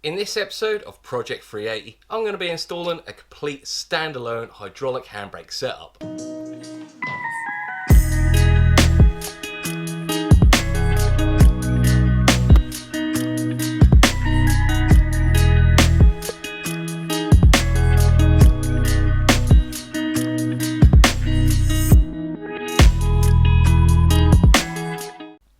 In this episode of Project 380, I'm going to be installing a complete standalone hydraulic handbrake setup.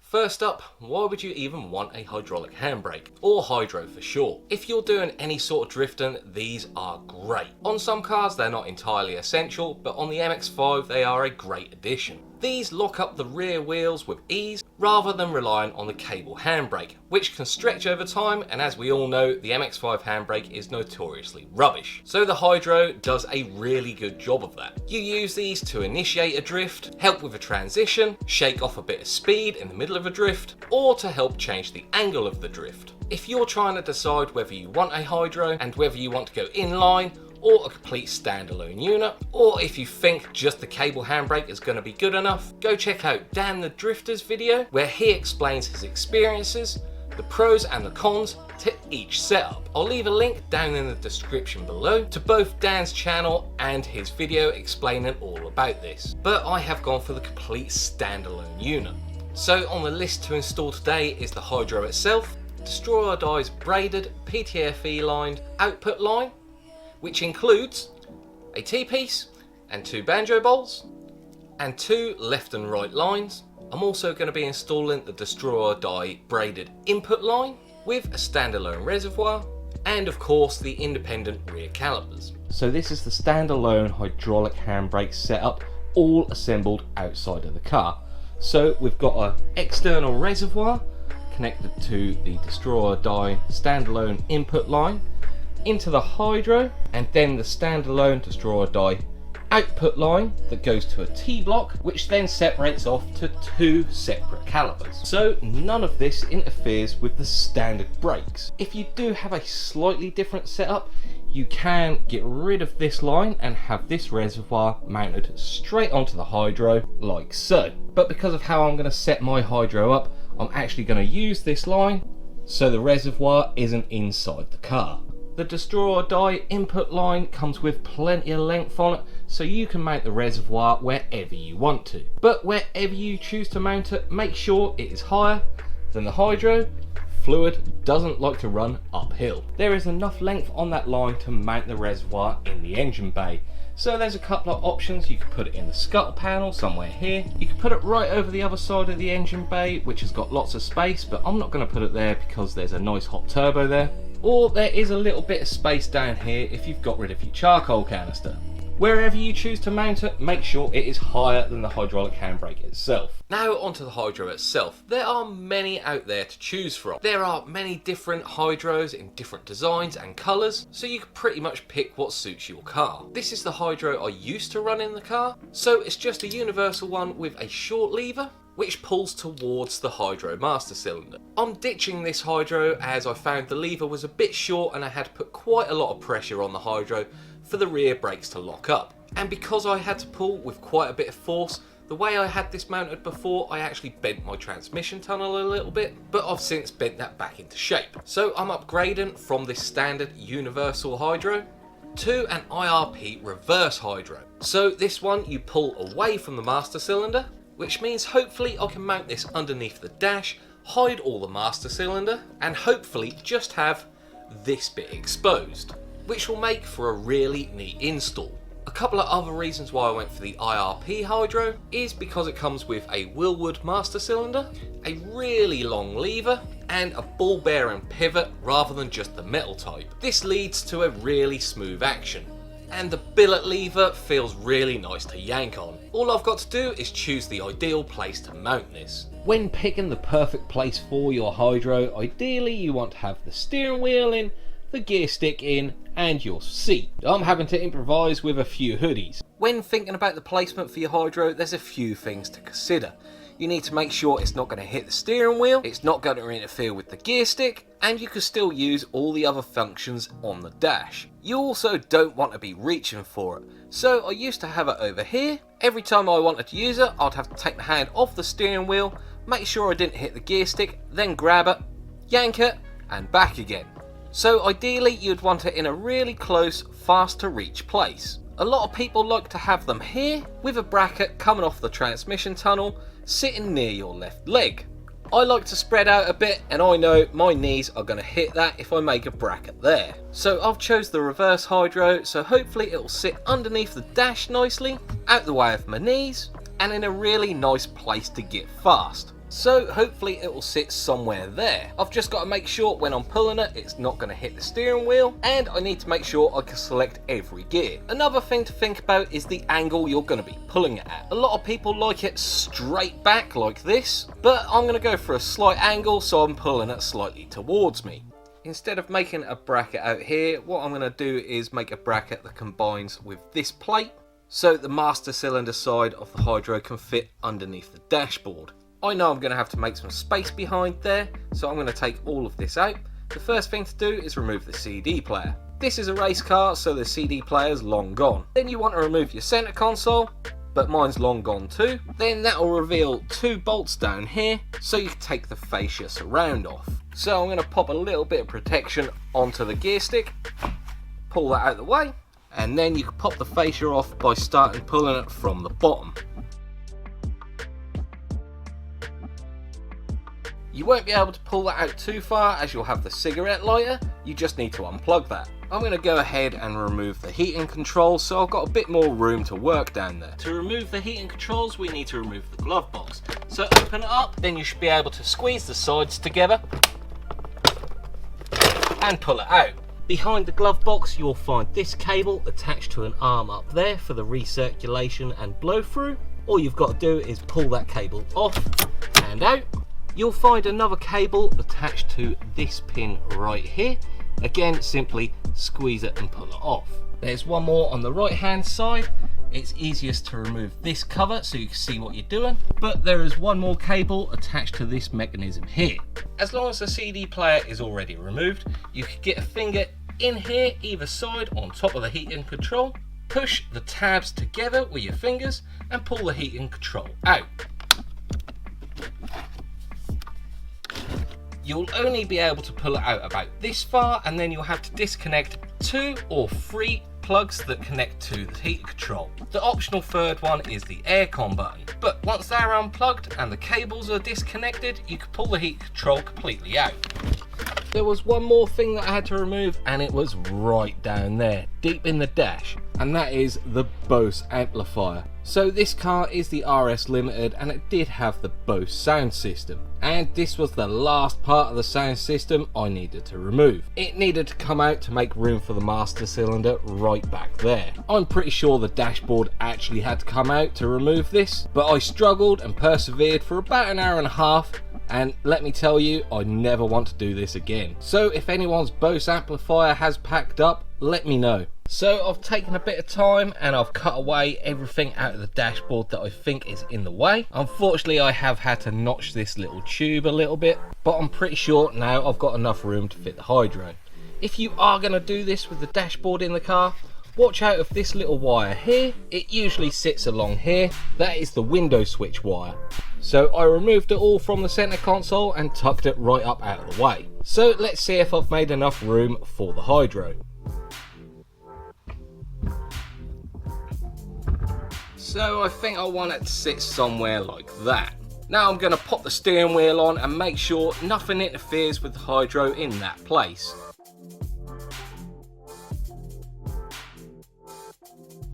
First up, why would you even want a hydraulic handbrake, or hydro for short? If you're doing any sort of drifting, these are great. On some cars they're not entirely essential, but on the MX5 they are a great addition. These lock up the rear wheels with ease rather than relying on the cable handbrake, which can stretch over time, and as we all know, the MX5 handbrake is notoriously rubbish. So the hydro does a really good job of that. You use these to initiate a drift, help with a transition, shake off a bit of speed in the middle of a drift, or to help change the angle of the drift. If you're trying to decide whether you want a hydro and whether you want to go inline or a complete standalone unit, or if you think just the cable handbrake is going to be good enough, go check out Dan the Drifter's video where he explains his experiences, the pros and the cons to each setup. I'll leave a link down in the description below to both Dan's channel and his video explaining all about this. But I have gone for the complete standalone unit. So on the list to install today is the hydro itself, Destroyer Die's braided PTFE lined output line, which includes a T-piece and 2 banjo bowls and 2 left and right lines. I'm also going to be installing the Destroyer Die braided input line with a standalone reservoir and of course the independent rear calipers. So this is the standalone hydraulic handbrake setup, all assembled outside of the car. So we've got an external reservoir connected to the Destroyer Die standalone input line, into the hydro, and then the standalone Destroyer Die output line that goes to a T-block, which then separates off to 2 separate calipers. So none of this interferes with the standard brakes. If you do have a slightly different setup, you can get rid of this line and have this reservoir mounted straight onto the hydro like so. But because of how I'm going to set my hydro up, I'm actually going to use this line so the reservoir isn't inside the car. The Destroyer Die input line comes with plenty of length on it, so you can mount the reservoir wherever you want to. But wherever you choose to mount it, make sure it is higher than the hydro. Fluid doesn't like to run uphill. There is enough length on that line to mount the reservoir in the engine bay. So there's a couple of options. You could put it in the scuttle panel somewhere here. You could put it right over the other side of the engine bay, which has got lots of space, but I'm not going to put it there because there's a nice hot turbo there. Or there is a little bit of space down here if you've got rid of your charcoal canister. Wherever you choose to mount it, make sure it is higher than the hydraulic handbrake itself. Now onto the hydro itself. There are many out there to choose from. There are many different hydros in different designs and colours, so you can pretty much pick what suits your car. This is the hydro I used to run in the car, so it's just a universal one with a short lever which pulls towards the hydro master cylinder. I'm ditching this hydro as I found the lever was a bit short and I had to put quite a lot of pressure on the hydro for the rear brakes to lock up. And because I had to pull with quite a bit of force, the way I had this mounted before, I actually bent my transmission tunnel a little bit, but I've since bent that back into shape. So I'm upgrading from this standard universal hydro to an IRP reverse hydro. So this one you pull away from the master cylinder, which means hopefully I can mount this underneath the dash, hide all the master cylinder, and hopefully just have this bit exposed, which will make for a really neat install. A couple of other reasons why I went for the IRP hydro is because it comes with a Wilwood master cylinder, a really long lever, and a ball bearing pivot rather than just the metal type. This leads to a really smooth action, and the billet lever feels really nice to yank on. All I've got to do is choose the ideal place to mount this. When picking the perfect place for your hydro, ideally you want to have the steering wheel in, the gear stick in, and your seat. I'm having to improvise with a few hoodies. When thinking about the placement for your hydro, there's a few things to consider. You need to make sure it's not going to hit the steering wheel, it's not going to interfere with the gear stick, and you can still use all the other functions on the dash. You also don't want to be reaching for it, so I used to have it over here. Every time I wanted to use it, I'd have to take my hand off the steering wheel, make sure I didn't hit the gear stick, then grab it, yank it, and back again. So ideally you'd want it in a really close, fast to reach place. A lot of people like to have them here with a bracket coming off the transmission tunnel sitting near your left leg. I like to spread out a bit, and I know my knees are going to hit that if I make a bracket there. So I've chose the reverse hydro, so hopefully it will sit underneath the dash nicely, out the way of my knees, and in a really nice place to get fast. So hopefully it will sit somewhere there. I've just got to make sure when I'm pulling it, it's not going to hit the steering wheel, and I need to make sure I can select every gear. Another thing to think about is the angle you're going to be pulling it at. A lot of people like it straight back like this, but I'm going to go for a slight angle, so I'm pulling it slightly towards me. Instead of making a bracket out here, what I'm going to do is make a bracket that combines with this plate, so the master cylinder side of the hydro can fit underneath the dashboard. I know I'm going to have to make some space behind there, so I'm going to take all of this out. The first thing to do is remove the CD player. This is a race car, so the CD player's long gone. Then you want to remove your center console, but mine's long gone too. Then that will reveal 2 bolts down here, so you can take the fascia surround off. So I'm going to pop a little bit of protection onto the gear stick, pull that out of the way, and then you can pop the fascia off by starting pulling it from the bottom. You won't be able to pull that out too far as you'll have the cigarette lighter, you just need to unplug that. I'm going to go ahead and remove the heating controls, so I've got a bit more room to work down there. To remove the heating controls we need to remove the glove box. So open it up, then you should be able to squeeze the sides together and pull it out. Behind the glove box you'll find this cable attached to an arm up there for the recirculation and blow through. All you've got to do is pull that cable off and out. You'll find another cable attached to this pin right here. Again, simply squeeze it and pull it off. There's one more on the right hand side. It's easiest to remove this cover so you can see what you're doing, but there is one more cable attached to this mechanism here. As long as the CD player is already removed, you can get a finger in here either side on top of the heating control, push the tabs together with your fingers and pull the heating control out. You'll only be able to pull it out about this far, and then you'll have to disconnect 2 or 3 plugs that connect to the heating control. The optional third one is the aircon button, but once they're unplugged and the cables are disconnected, you can pull the heating control completely out. There was one more thing that I had to remove, and it was right down there, deep in the dash, and that is the Bose amplifier. So this car is the RS Limited, and it did have the Bose sound system, and this was the last part of the sound system I needed to remove. It needed to come out to make room for the master cylinder right back there. I'm pretty sure the dashboard actually had to come out to remove this, but I struggled and persevered for about an hour and a half, and let me tell you, I never want to do this again. So if anyone's Bose amplifier has packed up, let me know. So I've taken a bit of time and I've cut away everything out of the dashboard that I think is in the way. Unfortunately I have had to notch this little tube a little bit, but I'm pretty sure now I've got enough room to fit the hydro. If you are going to do this with the dashboard in the car, watch out for this little wire here. It usually sits along here. That is the window switch wire. So I removed it all from the center console and tucked it right up out of the way. So let's see if I've made enough room for the hydro. So I think I want it to sit somewhere like that. Now I'm going to pop the steering wheel on and make sure nothing interferes with the hydro in that place.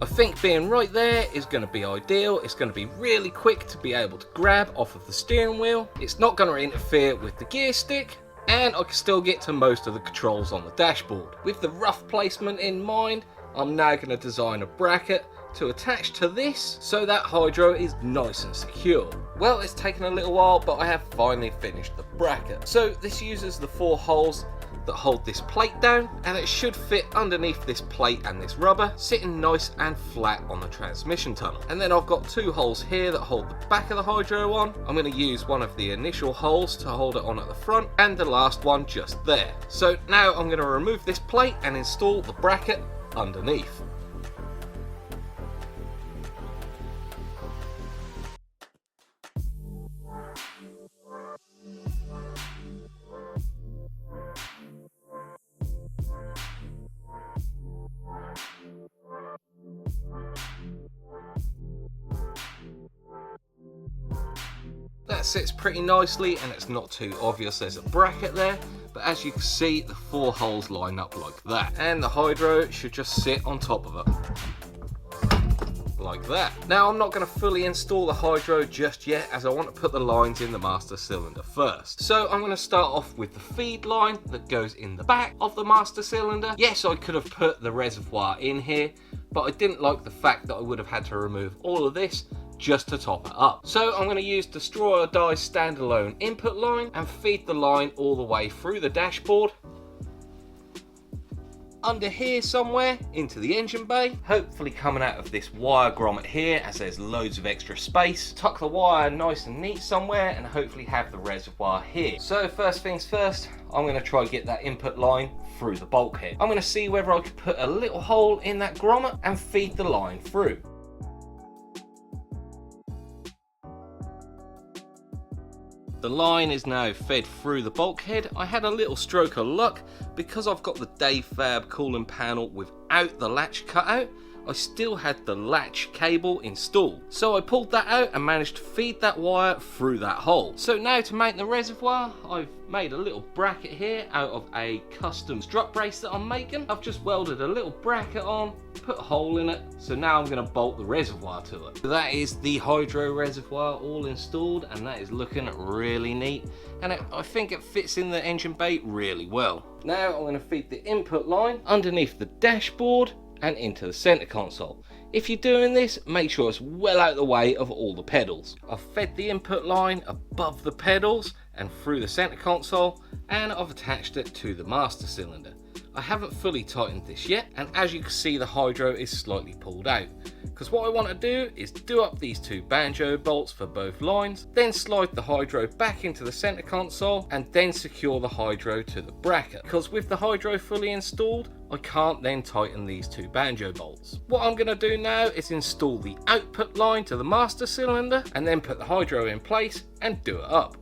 I think being right there is going to be ideal. It's going to be really quick to be able to grab off of the steering wheel. It's not going to interfere with the gear stick, and I can still get to most of the controls on the dashboard. With the rough placement in mind, I'm now going to design a bracket to attach to this so that hydro is nice and secure. Well, it's taken a little while, but I have finally finished the bracket. So this uses the 4 holes that hold this plate down, and it should fit underneath this plate and this rubber, sitting nice and flat on the transmission tunnel. And then I've got 2 holes here that hold the back of the hydro on. I'm going to use one of the initial holes to hold it on at the front, and the last one just there. So now I'm going to remove this plate and install the bracket underneath. sits pretty nicely and it's not too obvious there's a bracket there, but as you can see the 4 holes line up like that, and the hydro should just sit on top of it like that. Now I'm not going to fully install the hydro just yet, as I want to put the lines in the master cylinder first. So I'm going to start off with the feed line that goes in the back of the master cylinder. Yes, I could have put the reservoir in here, but I didn't like the fact that I would have had to remove all of this just to top it up. So I'm going to use the Destroy or Die standalone input line and feed the line all the way through the dashboard, under here somewhere into the engine bay, hopefully coming out of this wire grommet here, as there's loads of extra space. Tuck the wire nice and neat somewhere and hopefully have the reservoir here. So first things first, I'm going to try and get that input line through the bulkhead. I'm going to see whether I could put a little hole in that grommet and feed the line through. The line is now fed through the bulkhead. I had a little stroke of luck because I've got the Dave Fab cooling panel without the latch cut out. I still had the latch cable installed. So I pulled that out and managed to feed that wire through that hole. So now to mount the reservoir, I've made a little bracket here out of a custom strut brace that I'm making. I've just welded a little bracket on, put a hole in it, so now I'm going to bolt the reservoir to it. So that is the hydro reservoir all installed, and that is looking really neat, and I think it fits in the engine bay really well. Now I'm going to feed the input line underneath the dashboard and into the center console. If you're doing this, make sure it's well out of the way of all the pedals. I've fed the input line above the pedals and through the center console, and I've attached it to the master cylinder. I haven't fully tightened this yet, and as you can see the hydro is slightly pulled out, because what I want to do is do up these 2 banjo bolts for both lines, then slide the hydro back into the center console and then secure the hydro to the bracket, because with the hydro fully installed I can't then tighten these 2 banjo bolts. What I'm going to do now is install the output line to the master cylinder and then put the hydro in place and do it up.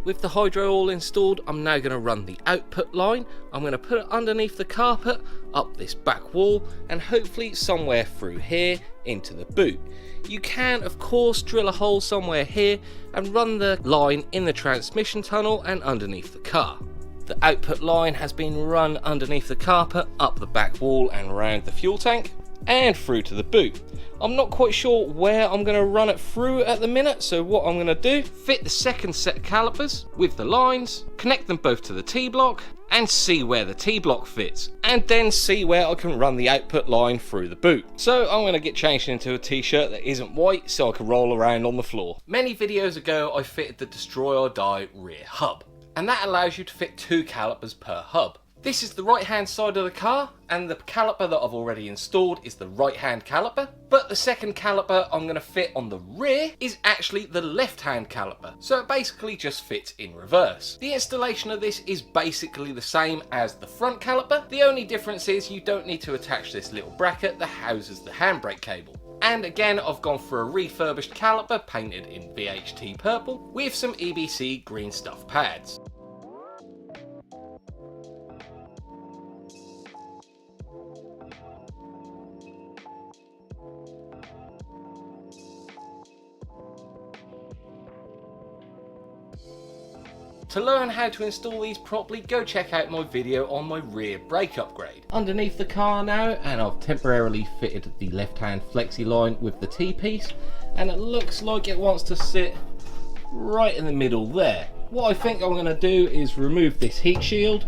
With the hydro all installed, I'm now going to run the output line. I'm going to put it underneath the carpet, up this back wall, and hopefully somewhere through here into the boot. You can of course drill a hole somewhere here and run the line in the transmission tunnel and underneath the car. The output line has been run underneath the carpet, up the back wall and around the fuel tank, and through to the boot. I'm not quite sure where I'm going to run it through at the minute, so what I'm going to do, fit the second set of calipers with the lines, connect them both to the T-block and see where the T-block fits, and then see where I can run the output line through the boot. So I'm going to get changed into a t-shirt that isn't white so I can roll around on the floor. Many videos ago I fitted the Destroy or Die rear hub, and that allows you to fit 2 calipers per hub. This is the right hand side of the car, and the caliper that I've already installed is the right hand caliper, but the second caliper I'm going to fit on the rear is actually the left hand caliper, so it basically just fits in reverse. The installation of this is basically the same as the front caliper. The only difference is you don't need to attach this little bracket that houses the handbrake cable. And again, I've gone for a refurbished caliper painted in VHT purple with some EBC green stuff pads. To learn how to install these properly, go check out my video on my rear brake upgrade. Underneath the car now, and I've temporarily fitted the left hand flexi line with the T-piece, and it looks like it wants to sit right in the middle there. What I think I'm going to do is remove this heat shield,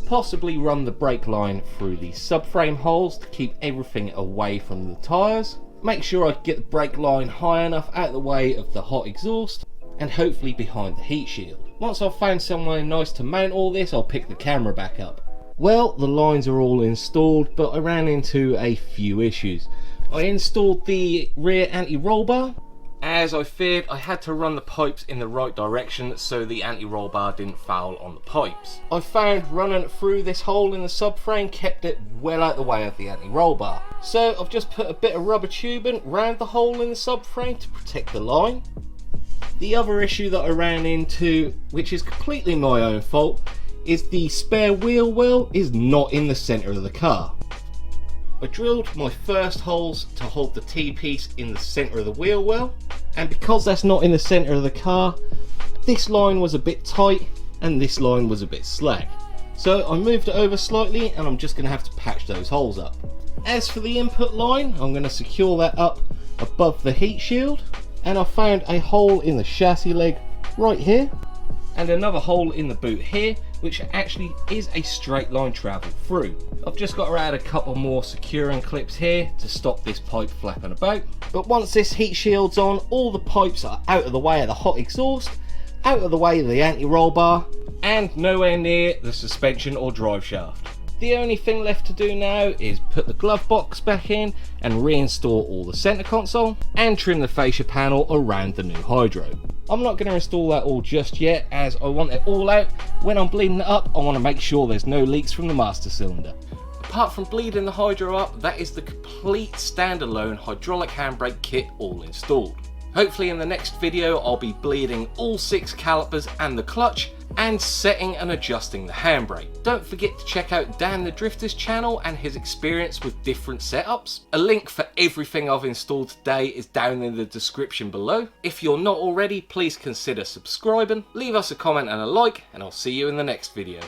possibly run the brake line through the subframe holes to keep everything away from the tyres, make sure I get the brake line high enough out of the way of the hot exhaust, and hopefully behind the heat shield. Once I've found somewhere nice to mount all this, I'll pick the camera back up. Well, the lines are all installed, but I ran into a few issues. I installed the rear anti-roll bar, As I feared, I had to run the pipes in the right direction so the anti-roll bar didn't foul on the pipes. I found running through this hole in the subframe kept it well out the way of the anti-roll bar. So I've just put a bit of rubber tubing round the hole in the subframe to protect the line. The other issue that I ran into, which is completely my own fault, is the spare wheel well is not in the centre of the car. I drilled my first holes to hold the T-piece in the centre of the wheel well, and because that's not in the centre of the car, this line was a bit tight and this line was a bit slack. So I moved it over slightly and I'm just going to have to patch those holes up. As for the input line, I'm going to secure that up above the heat shield, and I found a hole in the chassis leg right here and another hole in the boot here, which actually is a straight line travel through. I've just got to add a couple more securing clips here to stop this pipe flapping about. But once this heat shield's on, all the pipes are out of the way of the hot exhaust, out of the way of the anti-roll bar, and nowhere near the suspension or drive shaft. The only thing left to do now is put the glove box back in and reinstall all the center console and trim the fascia panel around the new hydro. I'm not going to install that all just yet, as I want it all out. When I'm bleeding it up, I want to make sure there's no leaks from the master cylinder. Apart from bleeding the hydro up, that is the complete standalone hydraulic handbrake kit all installed. Hopefully in the next video I'll be bleeding all 6 calipers and the clutch, and setting and adjusting the handbrake. Don't forget to check out Dan the Drifter's channel and his experience with different setups. A link for everything I've installed today is down in the description below. If you're not already, please consider subscribing, leave us a comment and a like, and I'll see you in the next video.